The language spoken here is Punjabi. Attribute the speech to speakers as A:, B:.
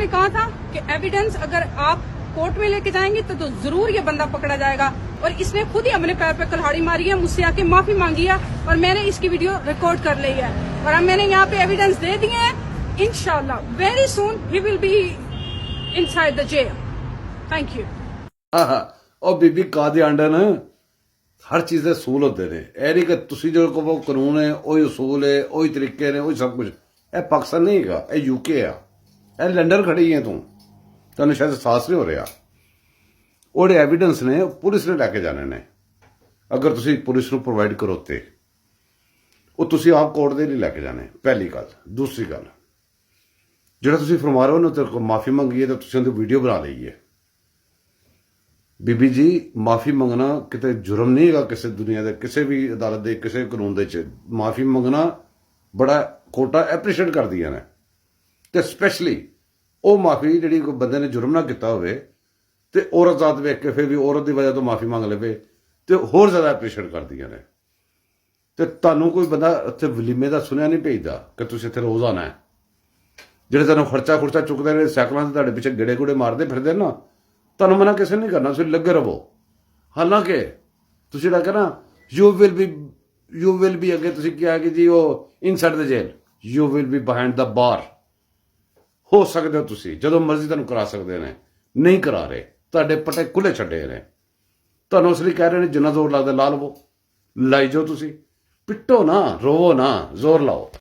A: ने कहा था कि एविडेंस अगर आप कोर्ट में लेके जाएंगे तो जरूर ये बंदा पकड़ा जाएगा, और इसने खुद ही अपने पैर पे कुल्हाड़ी मारी है, मुझसे आके माफी मांगी है और मैंने इसकी वीडियो रिकॉर्ड कर ली है और अब मैंने यहाँ पे एविडेंस दे दिए हैं। इंशाल्लाह वेरी सून ही will be inside the jail. Thank you.
B: ਉਹ ਬੀਬੀ ਕਾਦੇ ਆਂਡਨ ਹਰ ਚੀਜ਼ ਦੇ ਅਸੂਲ ਹੁੰਦੇ ਨੇ। ਇਹ ਨਹੀਂ ਕਿ ਤੁਸੀਂ ਜੋ ਕਹੋ ਕਾਨੂੰਨ ਹੈ ਉਹੀ ਅਸੂਲ ਹੈ ਉਹੀ ਤਰੀਕੇ ਨੇ ਉਹੀ ਸਭ ਕੁਝ। ਇਹ ਪਾਕਿਸਤਾਨ ਨਹੀਂ ਹੈਗਾ, ਇਹ ਯੂਕੇ ਆ। ਇਹ ਲੰਡਨ ਖੜੀ ਹੈ ਤੂੰ, ਤੁਹਾਨੂੰ ਸ਼ਾਇਦ ਅਹਿਸਾਸ ਨਹੀਂ ਹੋ ਰਿਹਾ। ਉਹਦੇ ਐਵੀਡੈਂਸ ਨੇ ਪੁਲਿਸ ਨੇ ਲੈ ਕੇ ਜਾਣੇ ਨੇ। ਅਗਰ ਤੁਸੀਂ ਪੁਲਿਸ ਨੂੰ ਪ੍ਰੋਵਾਈਡ ਕਰੋ ਤੇ ਉਹ ਤੁਸੀਂ ਆਪ ਕੋਰਟ ਦੇ ਨਹੀਂ ਲੈ ਕੇ ਜਾਣੇ, ਪਹਿਲੀ ਗੱਲ। ਦੂਸਰੀ ਗੱਲ, ਜਿਹੜਾ ਤੁਸੀਂ ਫਰਮਾ ਰਹੇ ਹੋ ਉਹਨੂੰ ਤੇਰੇ ਕੋਲ ਮਾਫੀ ਮੰਗੀ ਹੈ ਤਾਂ ਤੁਸੀਂ ਉਹਦੀ ਵੀਡੀਓ ਬਣਾ ਲਈ ਹੈ। ਬੀਬੀ ਜੀ ਮਾਫੀ ਮੰਗਣਾ ਕਿਤੇ ਜੁਰਮ ਨਹੀਂ ਹੈਗਾ, ਕਿਸੇ ਦੁਨੀਆ ਦੇ ਕਿਸੇ ਵੀ ਅਦਾਲਤ ਦੇ ਕਿਸੇ ਕਾਨੂੰਨ ਦੇ ਚ ਮਾਫੀ ਮੰਗਣਾ ਬੜਾ ਕੋਰਟਾਂ ਐਪਰੀਸ਼ੀਏਟ ਕਰਦੀਆਂ ਨੇ। ਤੇ ਸਪੈਸ਼ਲੀ ਉਹ ਮਾਫੀ ਜਿਹੜੀ ਕੋਈ ਬੰਦੇ ਨੇ ਜੁਰਮ ਨਾ ਕੀਤਾ ਹੋਵੇ ਤੇ ਔਰਤ ਜ਼ਾਤ ਵੇਖ ਕੇ ਫਿਰ ਵੀ ਔਰਤ ਦੀ ਵਜ੍ਹਾ ਤੋਂ ਮਾਫੀ ਮੰਗ ਲਵੇ ਤੇ ਹੋਰ ਜ਼ਿਆਦਾ ਐਪਰੀਸ਼ੀਏਟ ਕਰਦੀਆਂ ਨੇ। ਤੇ ਤੁਹਾਨੂੰ ਕੋਈ ਬੰਦਾ ਉੱਥੇ ਵਲੀਮੇ ਦਾ ਸੁਣਿਆ ਨਹੀਂ ਭੇਜਦਾ ਕਿ ਤੁਸੀਂ ਇੱਥੇ ਰੋਜ਼ ਆਉਣਾ ਹੈ। ਜਿਹੜੇ ਤੁਹਾਨੂੰ ਖਰਚਾ ਚੁੱਕਦੇ ਨੇ, ਸਾਈਕਲਾਂ 'ਤੇ ਤੁਹਾਡੇ ਪਿੱਛੇ ਗੇੜੇ ਗੂੜੇ ਮਾਰਦੇ ਫਿਰਦੇ ਨਾ, ਤੁਹਾਨੂੰ ਮਨਾ ਕਿਸੇ ਨਹੀਂ ਕਰਨਾ, ਤੁਸੀਂ ਲੱਗੇ ਰਹੋ। ਹਾਲਾਂਕਿ ਤੁਸੀਂ ਜਿਹੜਾ ਕਹਿਣਾ ਯੂ ਵਿਲ ਬੀ ਅੱਗੇ ਤੁਸੀਂ ਕਿਹਾ ਕਿ ਜੀ ਉਹ inside the jail, you will be behind the bar. ਹੋ ਸਕਦੇ ਹੋ ਤੁਸੀਂ, ਜਦੋਂ ਮਰਜ਼ੀ ਤੁਹਾਨੂੰ ਕਰਾ ਸਕਦੇ ਨੇ, ਨਹੀਂ ਕਰਾ ਰਹੇ, ਤੁਹਾਡੇ ਪਟੇ ਖੁੱਲੇ ਛੱਡੇ ਨੇ। ਤੁਹਾਨੂੰ ਉਸ ਲਈ ਕਹਿ ਰਹੇ ਨੇ ਜਿੰਨਾ ਜ਼ੋਰ ਲੱਗਦਾ ਲਾ ਲਵੋ, ਲਾਈ ਜਾਓ ਤੁਸੀਂ, ਪਿੱਟੋ ਨਾ, ਰੋਵੋ ਨਾ, ਜ਼ੋਰ ਲਾਓ।